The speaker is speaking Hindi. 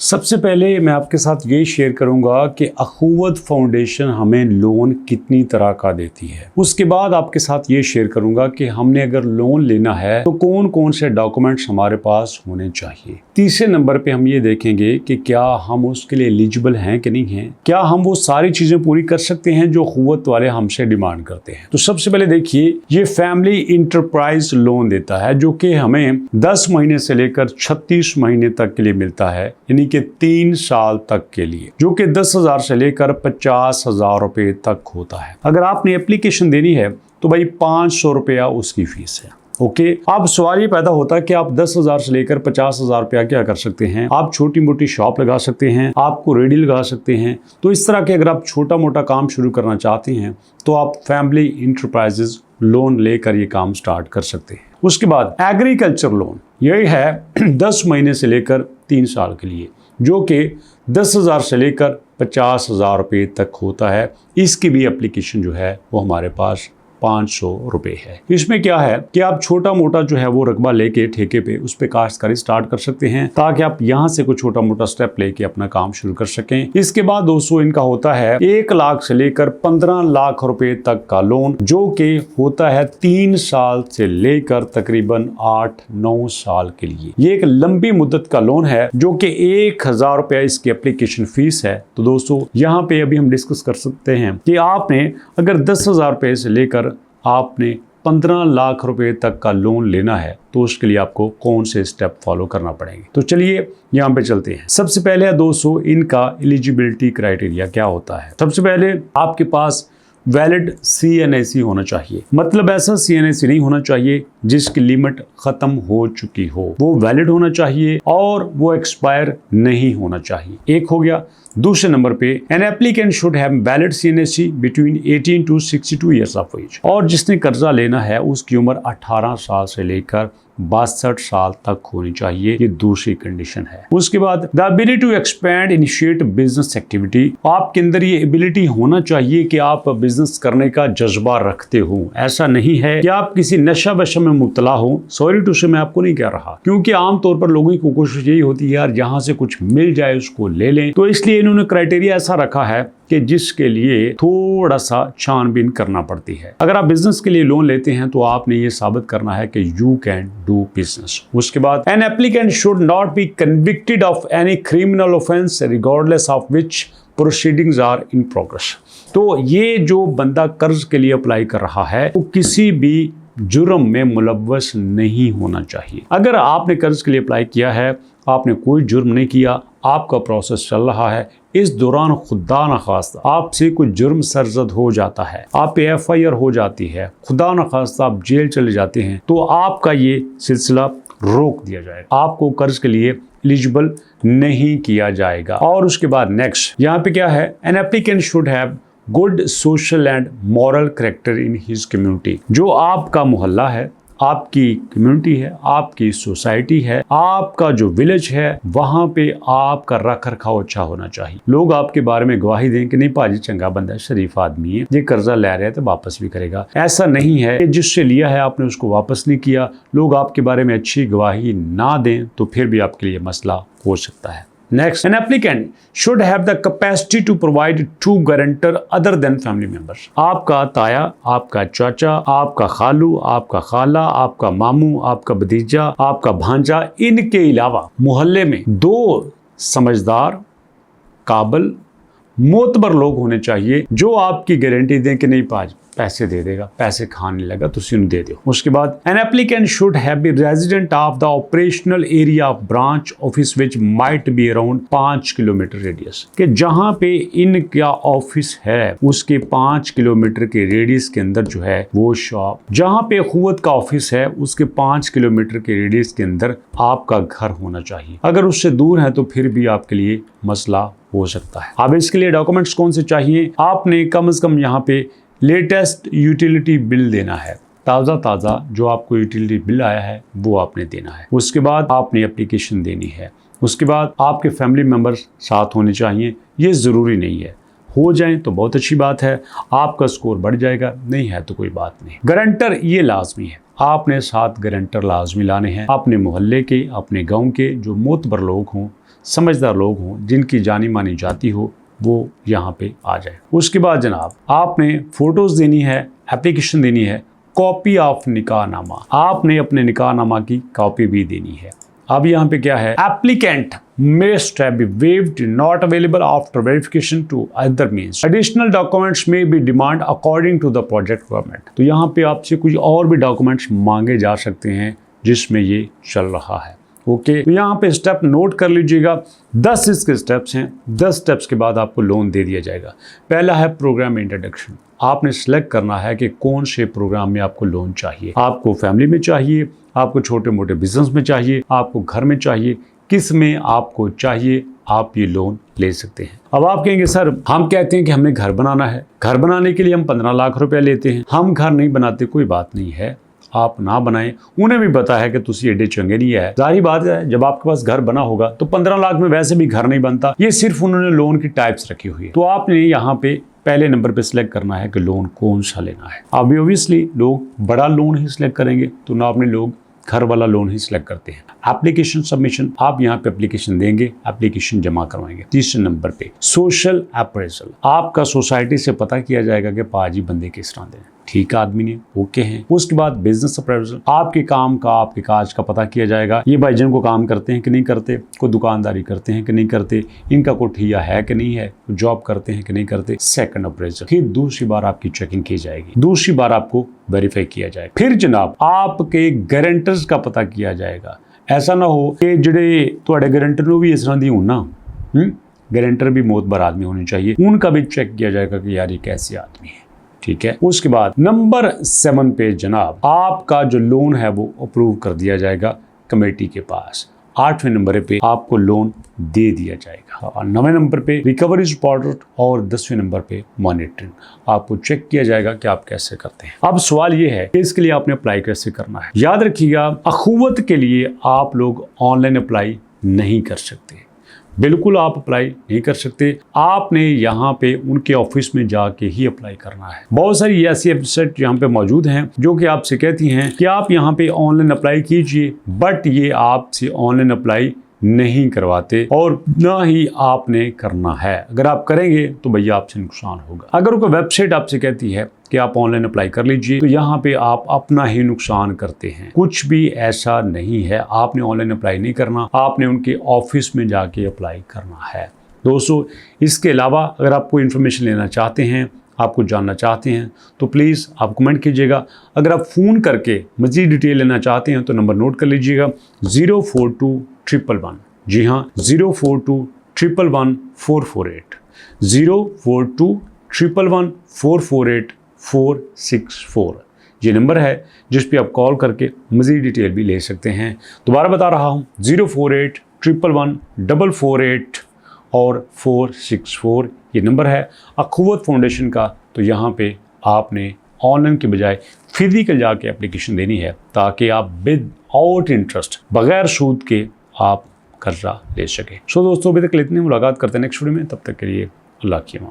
सबसे पहले मैं आपके साथ ये शेयर करूंगा कि अखुवत फाउंडेशन हमें लोन कितनी तरह का देती है। उसके बाद आपके साथ ये शेयर करूंगा कि हमने अगर लोन लेना है तो कौन कौन से डॉक्यूमेंट्स हमारे पास होने चाहिए। तीसरे नंबर पे हम ये देखेंगे कि क्या हम उसके लिए एलिजिबल हैं कि नहीं हैं, क्या हम वो सारी चीजें पूरी कर सकते हैं जो अखुवत वाले हमसे डिमांड करते हैं। तो सबसे पहले देखिए, ये फैमिली इंटरप्राइज लोन देता है जो कि हमें 10 महीने से लेकर 36 महीने तक के लिए मिलता है, यानी कि 3 साल तक के लिए, जो कि 10,000 से लेकर 50,000 रुपए तक होता है। अगर आपने एप्लीकेशन देनी है तो भाई 500 रुपया उसकी फीस है। ओके, अब सवाल ये पैदा होता है कि आप 10,000 से लेकर 50,000 रुपया क्या कर सकते हैं। आप छोटी मोटी शॉप लगा सकते हैं, आपको रेडी लगा सकते हैं। तो इस तरह के अगर आप छोटा मोटा काम शुरू करना चाहते हैं तो आप फैमिली इंटरप्राइजेज लोन लेकर ये काम स्टार्ट कर सकते हैं। उसके बाद एग्रीकल्चर लोन, यही है 10 महीने से लेकर 3 साल के लिए, जो कि 10,000 से लेकर 50,000 रुपये तक होता है। इसकी भी एप्लीकेशन जो है वो हमारे पास 500 रुपये है। इसमें क्या है कि आप छोटा मोटा जो है वो रकबा लेके ठेके पे उस पे काश्तकारी स्टार्ट कर सकते हैं, ताकि आप यहाँ से कोई छोटा मोटा स्टेप लेके अपना काम शुरू कर सकें। इसके बाद दोस्तों इनका होता है 1 लाख से लेकर 15 लाख रुपए तक का लोन, जो कि होता है 3 साल से लेकर तकरीबन 8-9 साल के लिए। ये एक लंबी मुद्दत का लोन है जो कि 1,000 रुपया इसकी एप्लीकेशन फीस है। तो दोस्तों यहाँ पे अभी हम डिस्कस कर सकते हैं कि आपने अगर 10,000 रुपये से लेकर आपने 15 लाख रुपए तक का लोन लेना है तो उसके लिए आपको कौन से स्टेप फॉलो करना पड़ेंगे। तो चलिए यहाँ पे चलते हैं। सबसे पहले दोस्तों इनका एलिजिबिलिटी क्राइटेरिया क्या होता है। सबसे पहले आपके पास वैलिड CNAC होना चाहिए, मतलब ऐसा CNAC नहीं होना चाहिए जिसकी लिमिट खत्म हो चुकी हो, वो वैलिड होना चाहिए और वो एक्सपायर नहीं होना चाहिए। एक हो गया। दूसरे नंबर पे an applicant should have valid CNAC between 18 to 62 years of age, और जिसने कर्जा लेना है उसकी उम्र 18 साल से लेकर 62 साल तक होनी चाहिए। ये दूसरी कंडीशन है। उसके बाद the ability to expand initiate business activity, आपके अंदर ये एबिलिटी होना चाहिए कि आप बिजनेस करने का जज्बा रखते हो। ऐसा नहीं है कि आप किसी नशा वशा में मुब्तला हो। सॉरी टू से मैं आपको नहीं कह रहा, क्योंकि आमतौर पर लोगों की कोशिश यही होती है यार जहां से कुछ मिल जाए उसको ले लें। तो इसलिए इन्होंने क्राइटेरिया ऐसा रखा है कि जिसके लिए थोड़ा सा छानबीन करना पड़ती है। अगर आप बिजनेस के लिए लोन लेते हैं तो आपने ये साबित करना है कि यू कैन डू बिजनेस। उसके बाद an applicant should not be convicted of any criminal offence regardless of which proceedings are in progress. तो ये जो बंदा कर्ज के लिए अप्लाई कर रहा है वो किसी भी जुर्म में मुलव्वस नहीं होना चाहिए। अगर आपने कर्ज के लिए अप्लाई किया है, आपने कोई जुर्म नहीं किया, आपका प्रोसेस चल रहा है, इस दौरान खुदा न खास्ता आपसे कोई जुर्म सरजद हो जाता है, आप पे FIR हो जाती है, खुदा न खास्ता आप जेल चले जाते हैं, तो आपका ये सिलसिला रोक दिया जाएगा, आपको कर्ज के लिए एलिजिबल नहीं किया जाएगा। और उसके बाद नेक्स्ट यहाँ पे क्या है, an applicant should have good social and moral character in his community. जो आपका मोहल्ला है, आपकी कम्युनिटी है, आपकी सोसाइटी है, आपका जो विलेज है, वहां पे आपका रख रखाव अच्छा होना चाहिए। लोग आपके बारे में गवाही दें कि नहीं पाजी चंगा बंदा है, शरीफ आदमी है, ये कर्जा ले रहा है तो वापस भी करेगा। ऐसा नहीं है कि जिससे लिया है आपने उसको वापस नहीं किया। लोग आपके बारे में अच्छी गवाही ना दें तो फिर भी आपके लिए मसला हो सकता है। Next, an applicant should have the capacity to provide two guarantor other than family members. आपका ताया, आपका चाचा, आपका खालू, आपका खाला, आपका मामू, आपका भतीजा, आपका भांजा, इनके अलावा मोहल्ले में 2 समझदार, काबिल, मोतबर लोग होने चाहिए जो आपकी गारंटी दें कि नहीं पाज पैसे दे देगा, पैसे खाने लगा तो उसे दे दो। उसके बाद an applicant should have be resident of the operational area of branch office which might be around 5 kilometre radius, कि जहां पे इनका ऑफिस है उसके 5 किलोमीटर के रेडियस के अंदर जो है वो शॉप, जहां पे अखुवत का ऑफिस है उसके 5 किलोमीटर के रेडियस के अंदर आपका घर होना चाहिए। अगर उससे दूर है तो फिर भी आपके लिए मसला हो सकता है। अब इसके लिए डॉक्यूमेंट्स कौन से चाहिए, आपने कम से कम यहाँ पे लेटेस्ट यूटिलिटी बिल देना है, ताज़ा जो आपको यूटिलिटी बिल आया है वो आपने देना है। उसके बाद आपने एप्लीकेशन देनी है। उसके बाद आपके फैमिली मेम्बर्स साथ होने चाहिए। ये ज़रूरी नहीं है, हो जाए तो बहुत अच्छी बात है, आपका स्कोर बढ़ जाएगा, नहीं है तो कोई बात नहीं। गारंटर ये लाजमी है, आपने 7 गारंटर लाजमी लाने हैं अपने मोहल्ले के, अपने गाँव के, जो मोतबर लोग हों, समझदार लोग हों, जिनकी जानी मानी जाती हो, वो यहाँ पे आ जाए। उसके बाद जनाब आपने फोटोज़ देनी है, एप्लीकेशन देनी है, कॉपी ऑफ निकाहनामा, आपने अपने निकाहनामा की कॉपी भी देनी है। अब यहाँ पे क्या है, applicant must have been waived, not available after verification to other means. Additional documents may be demand according to the project requirement. तो यहाँ पे आपसे कुछ और भी डॉक्यूमेंट्स मांगे जा सकते हैं जिसमें ये चल रहा है। ओके, तो यहाँ पे स्टेप नोट कर लीजिएगा। 10 इसके स्टेप्स हैं। 10 स्टेप्स के बाद आपको लोन दे दिया जाएगा। पहला है प्रोग्राम इंट्रोडक्शन। आपने सेलेक्ट करना है कि कौन से प्रोग्राम में आपको लोन चाहिए। आपको फैमिली में चाहिए, आपको छोटे मोटे बिजनेस में चाहिए, आपको घर में चाहिए, किस में आपको चाहिए, आप ये लोन ले सकते हैं। अब आप कहेंगे सर हम कहते हैं कि हमें घर बनाना है, घर बनाने के लिए हम 15 लाख रुपए लेते हैं, हम घर नहीं बनाते। कोई बात नहीं है, आप ना बनाएं। उन्हें भी पता है कि तुसी एडे चंगे नहीं है। जाहिर बात है जब आपके पास घर बना होगा तो 15 लाख में वैसे भी घर नहीं बनता। ये सिर्फ उन्होंने लोन की टाइप्स रखी हुई है। तो आपने यहाँ पे पहले नंबर पे सिलेक्ट करना है कि लोन कौन सा लेना है। अभी ऑब्वियसली लोग बड़ा लोन ही सिलेक्ट करेंगे, तो ना अपने लोग घर वाला लोन ही सिलेक्ट करते हैं। एप्लीकेशन सबमिशन, आप यहाँ पे एप्लीकेशन देंगे, एप्लीकेशन जमा करवाएंगे। तीसरे नंबर पे सोशल अप्रेजल, आपका सोसाइटी से पता किया जाएगा कि पाजी बंदे किस तरह दे, ठीक आदमी ने, ओके हैं। उसके बाद बिजनेस अप्रेजल, आपके काम का, आपके काज का पता किया जाएगा। ये भाई जिनको काम करते हैं कि नहीं करते, कोई दुकानदारी करते हैं कि नहीं करते, इनका कोई ठिया है कि नहीं है, जॉब करते हैं कि नहीं करते। सेकंड अप्रेजल, फिर दूसरी बार आपकी चेकिंग की जाएगी, दूसरी बार आपको वेरीफाई किया जाएगा। फिर जनाब आपके गारंटर्स का पता किया जाएगा। ऐसा ना हो कि ਜਿਹੜੇ ਤੁਹਾਡੇ गारंटर ਨੂੰ भी इस तरह दी हो ना, गारंटर भी मोतबर आदमी होने चाहिए, उनका भी चेक किया जाएगा कि यार ये कैसे आदमी है, ठीक है। उसके बाद नंबर 7 पे जनाब आपका जो लोन है वो अप्रूव कर दिया जाएगा कमेटी के पास। 8वें नंबर पे आपको लोन दे दिया जाएगा और 9वें नंबर पे रिकवरी रिपोर्ट और 10वें नंबर पे मॉनिटरिंग, आपको चेक किया जाएगा कि आप कैसे करते हैं। अब सवाल ये है कि इसके लिए आपने अप्लाई कैसे करना है। याद रखिएगा अखुवत के लिए आप लोग ऑनलाइन अप्लाई नहीं कर सकते, बिल्कुल आप अप्लाई नहीं कर सकते। आपने यहाँ पे उनके ऑफिस में जाके ही अप्लाई करना है। बहुत सारी ऐसी वेबसाइट यहाँ पे मौजूद हैं जो कि आपसे कहती हैं कि आप यहाँ पे ऑनलाइन अप्लाई कीजिए, बट ये आपसे ऑनलाइन अप्लाई नहीं करवाते और ना ही आपने करना है। अगर आप करेंगे तो भैया आपसे नुकसान होगा। अगर कोई वेबसाइट आपसे कहती है कि आप ऑनलाइन अप्लाई कर लीजिए, तो यहाँ पे आप अपना ही नुकसान करते हैं। कुछ भी ऐसा नहीं है, आपने ऑनलाइन अप्लाई नहीं करना, आपने उनके ऑफिस में जाके अप्लाई करना है। दोस्तों इसके अलावा अगर आप कोई इन्फॉर्मेशन लेना चाहते हैं, आपको जानना चाहते हैं, तो प्लीज़ आप कमेंट कीजिएगा। अगर आप फ़ोन करके मज़ीद डिटेल लेना चाहते हैं तो नंबर नोट कर लीजिएगा 0421111। जी हाँ, 042111448, 042111448 ये नंबर है जिस पे आप कॉल करके मज़ीद डिटेल भी ले सकते हैं। दोबारा बता रहा हूँ 048111448 और 464 ये नंबर है अखुवत फाउंडेशन का। तो यहाँ पे आपने ऑनलाइन के बजाय फिजिकल जाके एप्लीकेशन देनी है ताकि आप विद आउट इंटरेस्ट, बगैर सूद के आप कर्जा ले सकें। सो दोस्तों अभी तक इतनी मुलाकात करते हैं नेक्स्ट वीडियो में, तब तक के लिए अल्लाह की अमान।